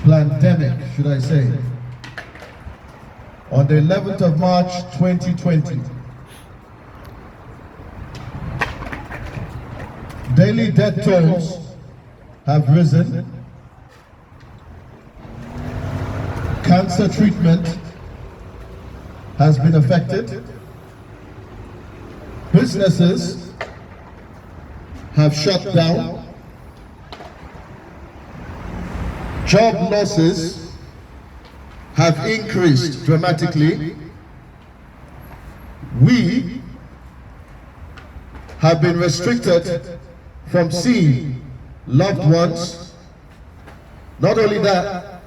pandemic, should I say, on the 11th of March 2020. Daily death tolls have risen. Cancer treatment has been affected. Businesses have shut down. Job losses have increased dramatically. We have been restricted from seeing loved ones. Not only that,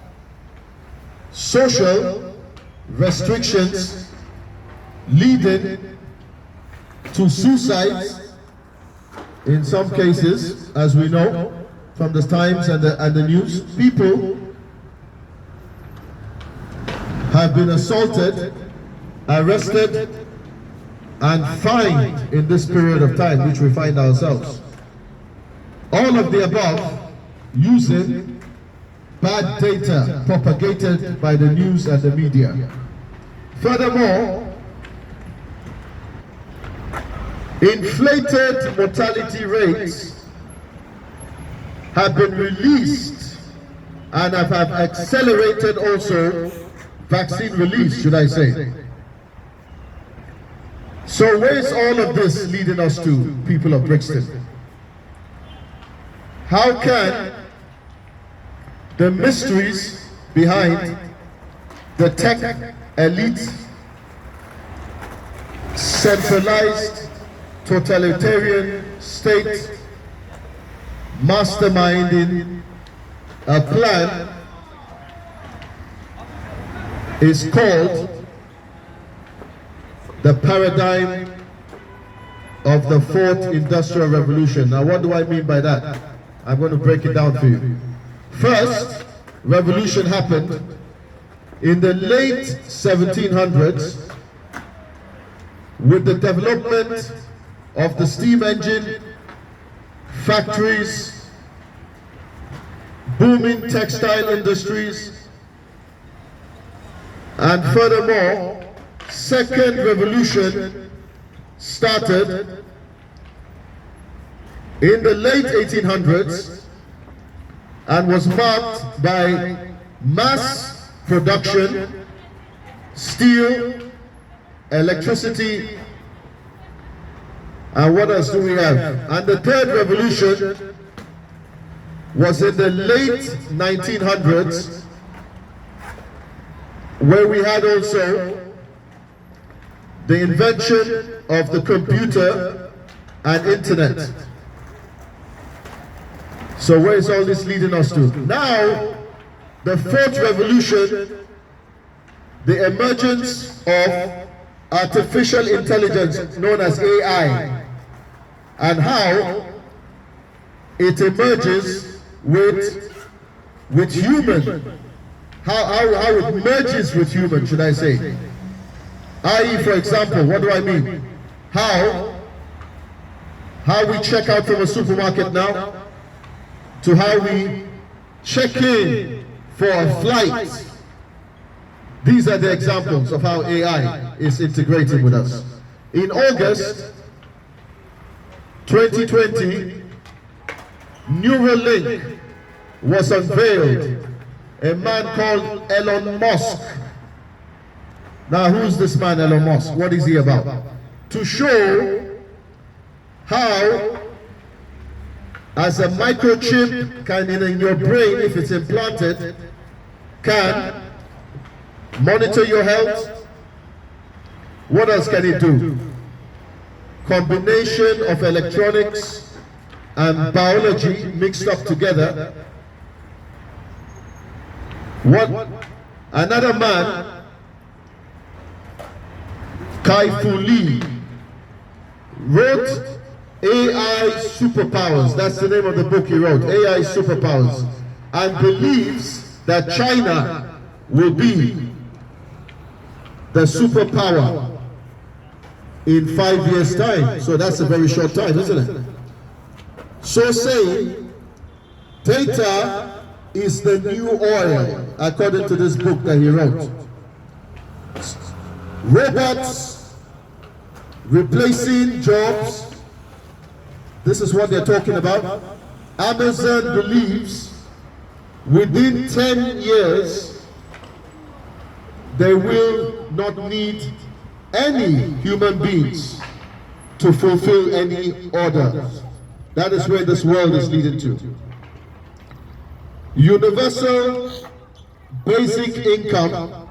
social restrictions leading to suicides in some cases, as we know from the Times and the news. People have been assaulted, arrested, and fined in this period of time which we find ourselves. All of the above using bad data propagated by the news and the media. Furthermore, inflated mortality rates have been released and have accelerated also vaccine release, should I say. So where is all of this leading us to, people of Brixton? How can the mysteries behind the tech elite, centralized totalitarian state masterminding a plan is called the paradigm of the fourth industrial revolution? Now, what do I mean by that? I'm going to break it down for you. First revolution happened in the late 1700s with the development of the steam engine, factories, booming textile industries, and furthermore, second revolution started in the late 1800s and was marked by mass production, steel, electricity, and what else do we have? And the third revolution was in the late 1900s, where we had also the invention of the computer and internet. So where is all this leading us to? Now, the fourth revolution, the emergence of artificial intelligence known as AI, and how it emerges with human, how it merges with human, should I say. I.e., for example, what do I mean? How we check out from a supermarket now, to how we check in for a flight. These are the examples of how AI is integrating with us. In August 2020, Neuralink was unveiled. A man called Elon Musk. Now, who's this man, Elon Musk? What is he about? To show how, as a microchip can in your brain, if it's implanted, can monitor your health. What else can it do? Combination of electronics and biology mixed up together. What another man, Kai-Fu Lee, wrote AI Superpowers. That's the name of the book he wrote, AI Superpowers, and believes that China will be the superpower in 5 years' time. So that's a very short time, isn't it? So saying, data is the new oil, according to this book that he wrote. Robots replacing jobs. This is what they're talking about. Amazon believes within 10 years they will not need any human beings to fulfill any orders. That is where this world is leading to. Universal basic income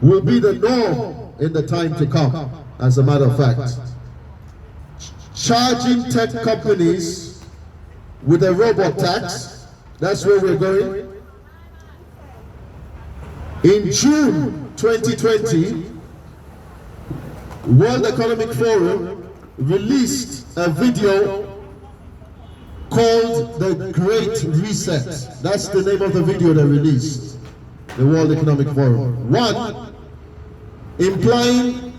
will be the norm in the time to come, as a matter of fact. Charging tech companies with a robot tax, that's where we're going. In June 2020, World Economic Forum released a video called The Great Reset. That's the name of the video they released, the World Economic Forum. One, implying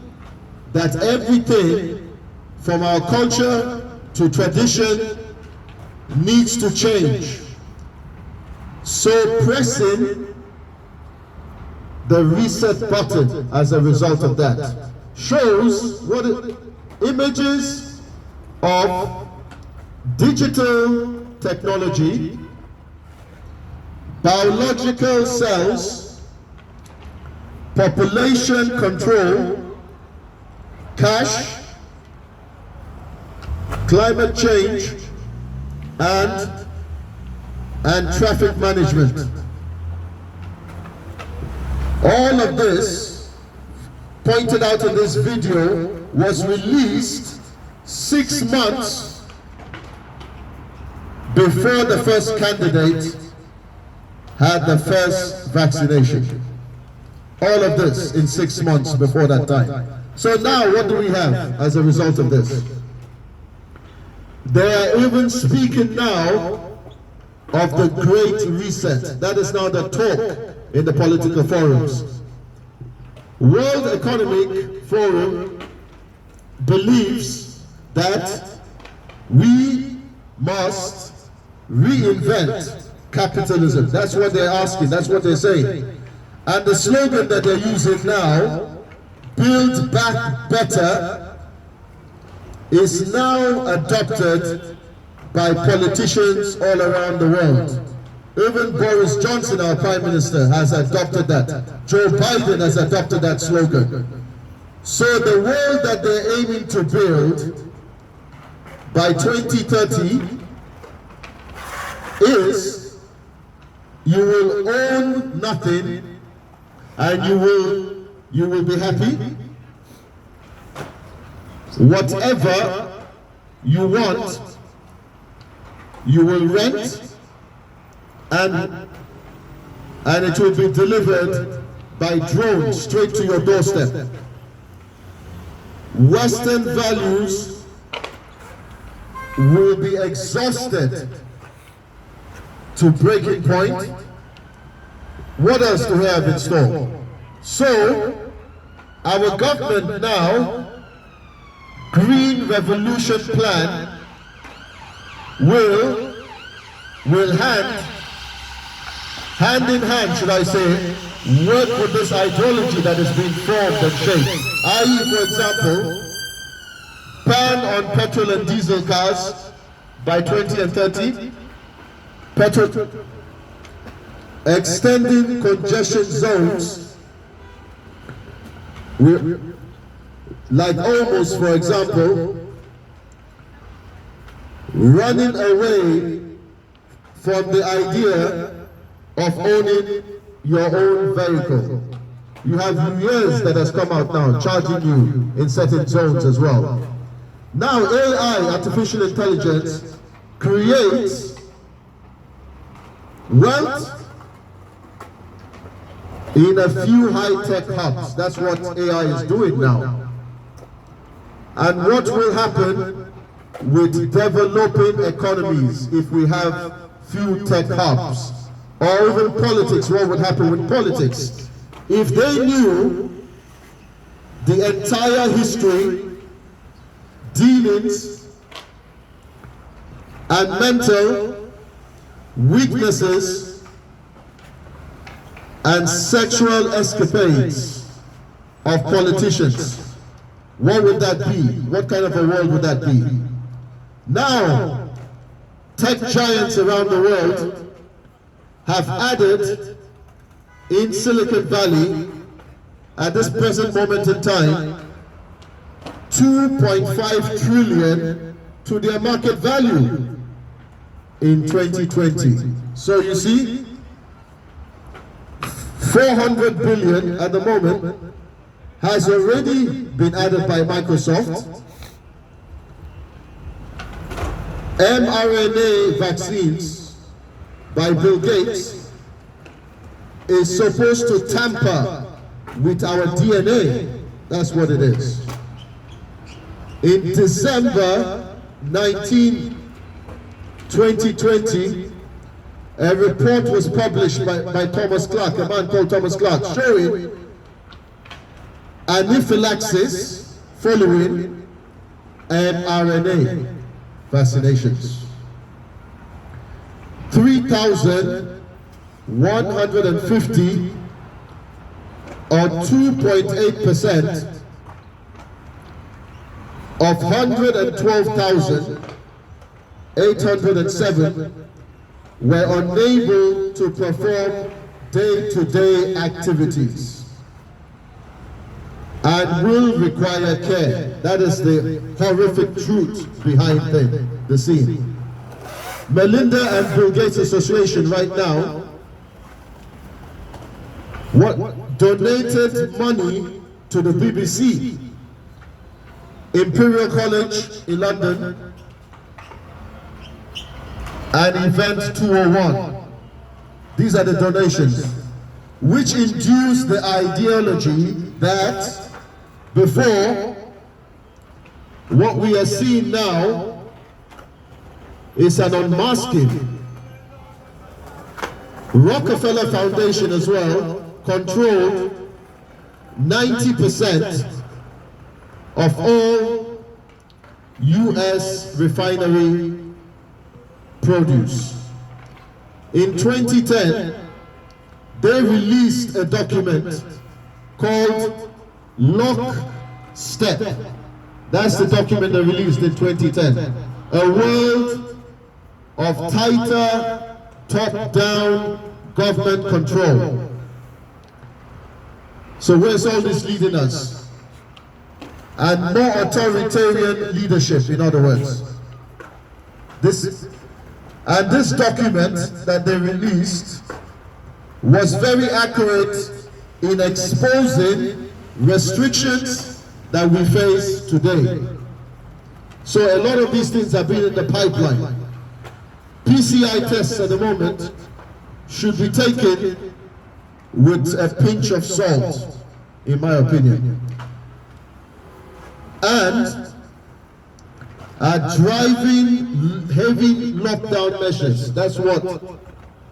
that everything from our culture to tradition needs to change. So pressing the reset button as a result of that shows what images of digital technology, biological cells, population control, cash, climate change, and traffic management. All of this, pointed out in this video, was released 6 months before the first candidate had the first vaccination. All of this in 6 months before that time. So now what do we have as a result of this? They are even speaking now of the Great Reset. That is now the talk in the political forums. World Economic Forum believes that we must reinvent capitalism. That's what they're asking, that's what they're saying. And the slogan that they're using now, build back better, is now adopted by politicians all around the world. Even Boris Johnson, our Prime Minister, has adopted that. Joe Biden has adopted that slogan. So the world that they're aiming to build by 2030 is you will own nothing and you will be happy. Whatever you want, you will rent, and it will be delivered by drone straight to your doorstep. Western values will be exhausted to breaking point. What else do we have in store? So, our government now, Green Revolution Plan, will hand in hand, should I say, work with this ideology that is being formed and shaped. I.e., for example, ban on petrol and diesel cars by 20 and 30, extending congestion zones, like almost, for example, running away from the idea of owning your own vehicle. You have years that has come out now, charging you in certain zones as well. Now AI, artificial intelligence, creates wealth in a few high-tech hubs. That's what AI is doing now. And what will happen with developing economies if we have few tech hubs? Or even politics, what would happen with politics? If they knew the entire history, dealings, and mental weaknesses, and sexual escapades of politicians. What would that be? What kind of a world would that be? Now, tech giants around the world have added in Silicon Valley at this present moment in time 2.5 trillion to their market value in 2020. So you see, 400 billion at the moment has already been added by Microsoft. mRNA vaccines by Bill Gates is supposed to tamper with our DNA. That's what it is. In December 19, 2020, a report was published by Thomas Clark, a man called Thomas Clark, showing anaphylaxis following mRNA vaccinations. 3,150 or 2.8% of 112,807 were unable to perform day-to-day activities and will require care. That is the horrific truth behind the scene. Melinda and Bill Gates Association right now donated money to the BBC, Imperial College in London, and Event 201. These are the donations, which induce the ideology that before, what we are seeing now is an unmasking. Rockefeller Foundation as well controlled 90% of all US refinery produce. In 2010, they released a document called Lockstep. That's the document they released in 2010. A world of tighter top-down government control. So where's all this leading us? And more authoritarian leadership, in other words. This document that they released was very accurate in exposing restrictions that we face today. So a lot of these things have been in the pipeline. PCI tests at the moment should be taken with a pinch of salt, in my opinion. And driving heavy lockdown measures. That's what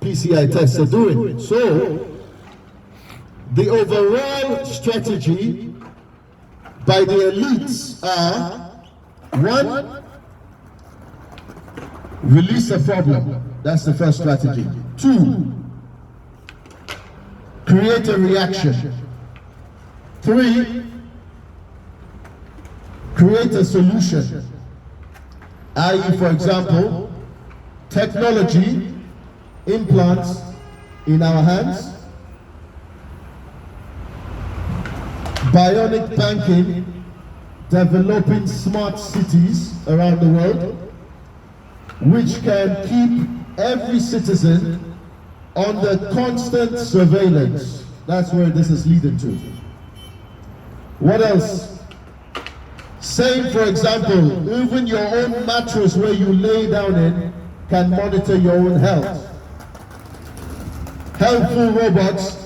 PCI tests are doing. So the overall strategy by the elites are: one, release a problem. That's the first strategy. Two, create a reaction. Three, create a solution. i.e., for example, technology, implants in our hands, bionic banking, developing smart cities around the world, which can keep every citizen under constant surveillance. That's where this is leading to. What else? Saying, for example, even your own mattress where you lay down in can monitor your own health. Helpful robots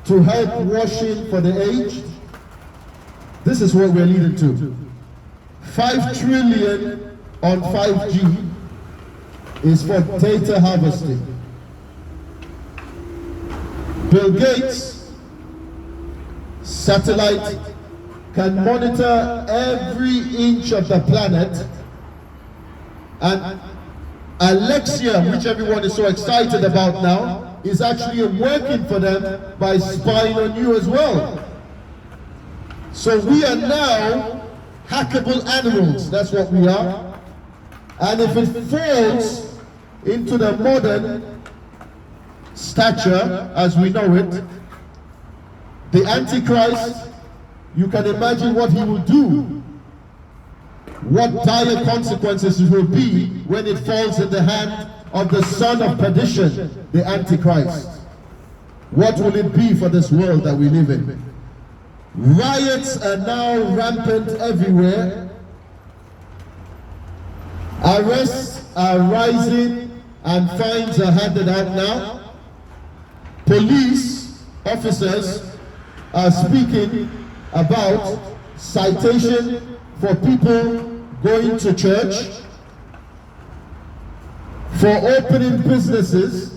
to help washing for the aged. This is what we're leading to. 5 trillion on 5G is for data harvesting. Bill Gates' satellite can monitor every inch of the planet and Alexia, which everyone is so excited about now, is actually working for them by spying on you as well. So we are now hackable animals, that's what we are. And if it falls into the modern stature as we know it, the Antichrist, you can imagine what he will do. What dire consequences it will be when it falls in the hand of the son of perdition, the Antichrist. What will it be for this world that we live in? Riots are now rampant everywhere. Arrests are rising and fines are handed out now. Police officers are speaking about citation for people going to church, for opening businesses